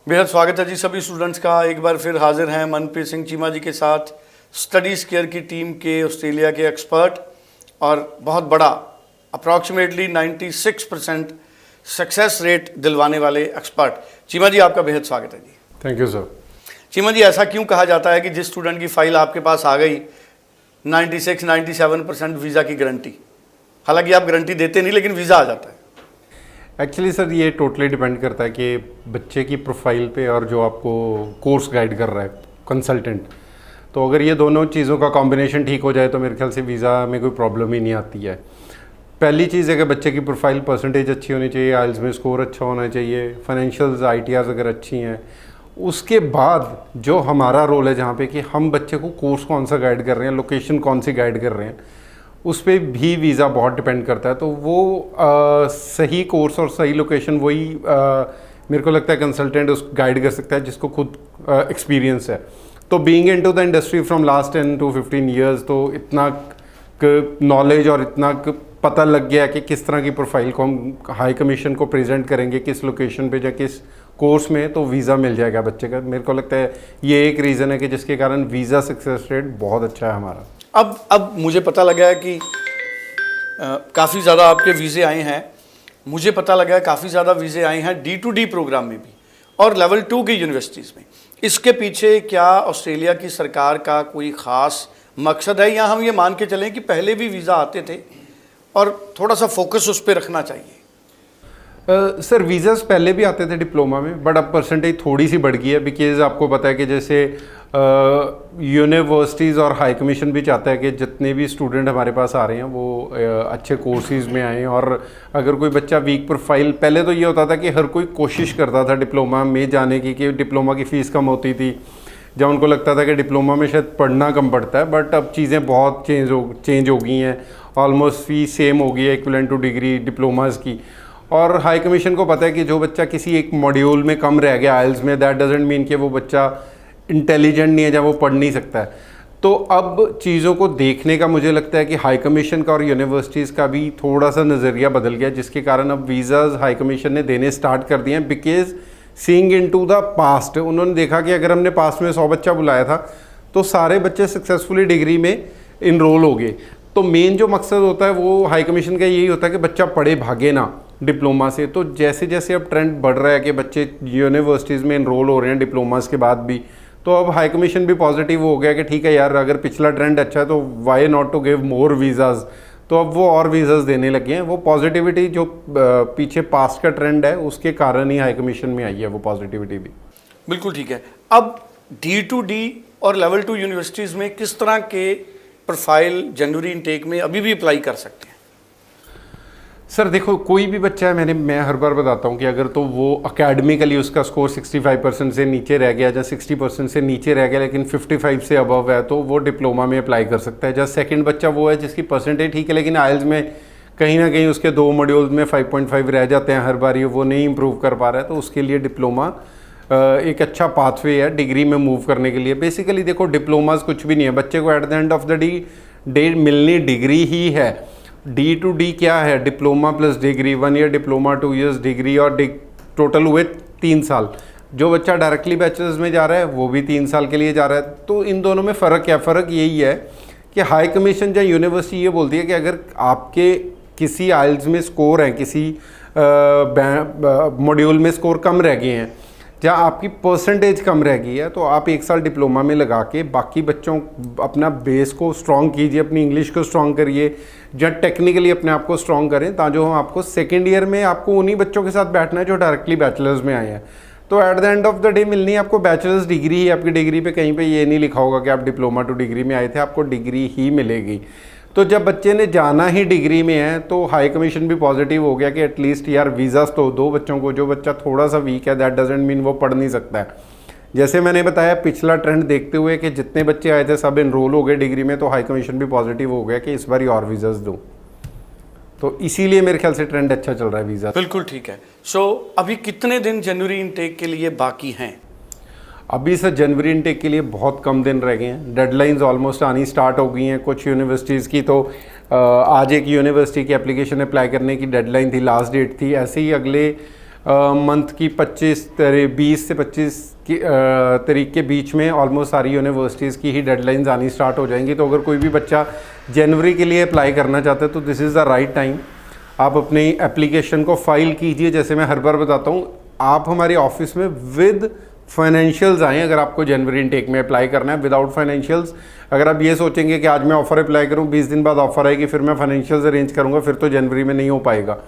बेहद स्वागत है जी सभी स्टूडेंट्स का। एक बार फिर हाजिर हैं मनप्रीत सिंह चीमा जी के साथ, स्टडीज़ केयर की टीम के ऑस्ट्रेलिया के एक्सपर्ट और बहुत बड़ा अप्रॉक्सीमेटली 96% सक्सेस रेट दिलवाने वाले एक्सपर्ट। चीमा जी आपका बेहद स्वागत है जी। Thank you sir. Cheema ji, ऐसा क्यों कहा जाता है कि जिस स्टूडेंट की फ़ाइल आपके पास आ गई 96-97% वीज़ा की गारंटी, हालांकि आप गारंटी देते नहीं लेकिन वीज़ा आ जाता है? एक्चुअली सर ये टोटली डिपेंड करता है कि बच्चे की प्रोफाइल पे और जो आपको कोर्स गाइड कर रहा है कंसल्टेंट। तो अगर ये दोनों चीज़ों का कॉम्बिनेशन ठीक हो जाए तो मेरे ख्याल से वीज़ा में कोई प्रॉब्लम ही नहीं आती है। पहली चीज़ है कि बच्चे की प्रोफाइल परसेंटेज अच्छी होनी चाहिए, आइल्स में स्कोर अच्छा होना चाहिए, फाइनेंशियल्स ITRs अगर अच्छी हैं। उसके बाद जो हमारा रोल है जहाँ पे कि हम बच्चे को कोर्स कौन सा गाइड कर रहे हैं, लोकेशन कौन सी गाइड कर रहे हैं, उस पर भी वीज़ा बहुत डिपेंड करता है। तो वो सही कोर्स और सही लोकेशन वही मेरे को लगता है कंसल्टेंट उस गाइड कर सकता है जिसको खुद एक्सपीरियंस है। तो being into the industry from last 10 to 15 years, तो इतना नॉलेज और इतना पता लग गया कि किस तरह की प्रोफाइल को हम हाई कमीशन को प्रेजेंट करेंगे, किस लोकेशन पे या किस कोर्स में, तो वीज़ा मिल जाएगा बच्चे का। मेरे को लगता है ये एक रीज़न है कि जिसके कारण वीज़ा सक्सेस रेट बहुत अच्छा है हमारा। अब मुझे पता लगा है कि काफ़ी ज़्यादा आपके वीज़े आए हैं। मुझे पता लगा है काफ़ी ज़्यादा वीज़े आए हैं D2D प्रोग्राम में भी और लेवल 2 की यूनिवर्सिटीज़ में। इसके पीछे क्या ऑस्ट्रेलिया की सरकार का कोई ख़ास मकसद है, या हम ये मान के चलें कि पहले भी वीज़ा आते थे और थोड़ा सा फोकस उस पर रखना चाहिए? सर वीज़ास पहले भी आते थे डिप्लोमा में, बट अब परसेंटेज थोड़ी सी बढ़ गई है। बिकॉज आपको पता है कि जैसे यूनिवर्सिटीज़ और हाई कमीशन भी चाहता है कि जितने भी स्टूडेंट हमारे पास आ रहे हैं वो अच्छे कोर्सेज़ में आएँ। और अगर कोई बच्चा वीक प्रोफाइल, पहले तो ये होता था कि हर कोई कोशिश करता था डिप्लोमा में जाने की, कि डिप्लोमा की फ़ीस कम होती थी, जब उनको लगता था कि डिप्लोमा में शायद पढ़ना कम पड़ता है। बट अब चीज़ें बहुत चेंज हो गई हैं। ऑलमोस्ट फ़ीस सेम हो गई है, इक्विवेलेंट टू डिग्री डिप्लोमाज़ की। और हाई कमीशन को पता है कि जो बच्चा किसी एक मॉड्यूल में कम रह गया आइल्स में, दैट डजेंट मीन कि वो बच्चा इंटेलिजेंट नहीं है या वो पढ़ नहीं सकता है। तो अब चीज़ों को देखने का मुझे लगता है कि हाई कमीशन का और यूनिवर्सिटीज़ का भी थोड़ा सा नज़रिया बदल गया, जिसके कारण अब वीज़ाज़ हाई कमीशन ने देने स्टार्ट कर दिए हैं। Because seeing into the past, उन्होंने देखा कि अगर हमने पास्ट में 100 बच्चा बुलाया था तो सारे बच्चे सक्सेसफुली डिग्री में इनरोल हो गए। तो मेन जो मकसद होता है वो हाई कमीशन का यही होता है कि बच्चा पढ़े भागे ना डिप्लोमा से। तो जैसे जैसे अब ट्रेंड बढ़ रहा है कि बच्चे यूनिवर्सिटीज़ में इनरोल हो रहे हैं डिप्लोमास के बाद भी, तो अब हाई कमीशन भी पॉजिटिव हो गया कि ठीक है यार, अगर पिछला ट्रेंड अच्छा है तो why not to give more visas. तो अब वो और वीज़ाज़ देने लगे हैं। वो पॉजिटिविटी जो पीछे पास्ट का ट्रेंड है उसके कारण ही हाई कमीशन में आई है वो पॉजिटिविटी भी। बिल्कुल ठीक है। अब D2D और लेवल 2 यूनिवर्सिटीज़ में किस तरह के प्रोफाइल जनवरी इनटेक में अभी भी अप्लाई कर सकते हैं? सर देखो, कोई भी बच्चा है, मैं हर बार बताता हूँ कि अगर तो वो अकेडमिकली उसका स्कोर 65% से नीचे रह गया या 60% से नीचे रह गया लेकिन 55 से अबव है, तो वो डिप्लोमा में अप्लाई कर सकता है। जैसे सेकंड बच्चा वो है जिसकी परसेंटेज ठीक है लेकिन आइल्स में कहीं ना कहीं उसके 2 मॉड्यूल्स में 5.5 रह जाते हैं हर बार, वो नहीं इंप्रूव कर पा रहा है, तो उसके लिए डिप्लोमा एक अच्छा पाथवे है डिग्री में मूव करने के लिए। बेसिकली देखो, डिप्लोमाज कुछ भी नहीं है, बच्चे को at the end of the day मिलनी डिग्री ही है। D2D क्या है? Diploma plus degree, 1 year diploma, 2 years degree, और टोटल हुए 3 साल। जो बच्चा डायरेक्टली बैचलर्स में जा रहा है वो भी 3 साल के लिए जा रहा है। तो इन दोनों में फ़र्क क्या? फ़र्क यही है कि हाई कमीशन या यूनिवर्सिटी ये बोलती है कि अगर आपके किसी आइल्स में स्कोर है, किसी मॉड्यूल में स्कोर कम रह गए हैं, जहाँ आपकी परसेंटेज कम रह गई है, तो आप 1 साल डिप्लोमा में लगा के बाकी बच्चों अपना बेस को स्ट्रॉन्ग कीजिए, अपनी इंग्लिश को स्ट्रॉन्ग करिए, या टेक्निकली अपने आप को स्ट्रॉन्ग करें, ताकि हम आपको सेकेंड ईयर में आपको उन्हीं बच्चों के साथ बैठना है जो डायरेक्टली बैचलर्स में आए हैं। तो at the end of the day मिलनी है आपको बैचलर्स डिग्री ही। आपकी डिग्री पे कहीं पे ये नहीं लिखा होगा कि आप डिप्लोमा टू डिग्री में आए थे, आपको डिग्री ही मिलेगी। तो जब बच्चे ने जाना ही डिग्री में है तो हाई कमीशन भी पॉजिटिव हो गया कि एटलीस्ट यार वीज़ास तो दो बच्चों को। जो बच्चा थोड़ा सा वीक है, दैट डजेंट मीन वो पढ़ नहीं सकता है। जैसे मैंने बताया, पिछला ट्रेंड देखते हुए कि जितने बच्चे आए थे सब इनरोल हो गए डिग्री में, तो हाई कमीशन भी पॉजिटिव हो गया कि इस बार और वीज़ास दो। तो इसीलिए मेरे ख्याल से ट्रेंड अच्छा चल रहा है वीज़ा। बिल्कुल ठीक है। सो अभी कितने दिन जनवरी इनटेक के लिए बाकी हैं? अभी सर जनवरी इनटेक के लिए बहुत कम दिन रह गए हैं। डेडलाइंस ऑलमोस्ट आनी स्टार्ट हो गई हैं कुछ यूनिवर्सिटीज़ की। तो आज एक यूनिवर्सिटी की एप्लीकेशन अप्लाई करने की डेडलाइन थी, लास्ट डेट थी। ऐसे ही अगले मंथ की 20 से 25 तारीख के बीच में ऑलमोस्ट सारी यूनिवर्सिटीज़ की ही डेडलाइंस आनी स्टार्ट हो जाएंगी। तो अगर कोई भी बच्चा जनवरी के लिए अप्लाई करना चाहता है तो this is the right time. आप अपनी एप्लीकेशन को फाइल कीजिए। जैसे मैं हर बार बताता हूँ, आप हमारे ऑफिस में विद फाइनेंशियल्स आएँ अगर आपको जनवरी इनटेक में अप्लाई करना है। विदाउट फाइनेंशियल्स अगर आप ये सोचेंगे कि आज मैं ऑफ़र अप्लाई करूँ, 20 दिन बाद ऑफ़र आएगी, फिर मैं फाइनेंशियल्स अरेंज करूँगा, फिर तो जनवरी में नहीं हो पाएगा।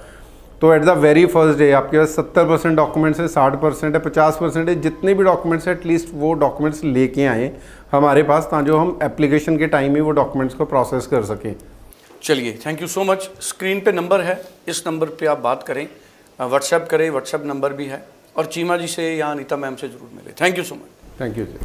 तो at the very first day आपके पास 70% डॉक्यूमेंट्स है, 60% है, 50% है, जितने भी डॉक्यूमेंट्स हैं एटलीस्ट वो डॉक्यूमेंट्स लेके आएँ हमारे पास, ताकि हम एप्लीकेशन के टाइम ही वो डॉक्यूमेंट्स को प्रोसेस कर सकें। चलिए, thank you so much. Screen पे नंबर है, इस नंबर पे आप बात करें, व्हाट्सएप करें, व्हाट्सएप नंबर भी है, और चीमा जी से या अनीता मैम से ज़रूर मिले। Thank you so much. Thank you ji.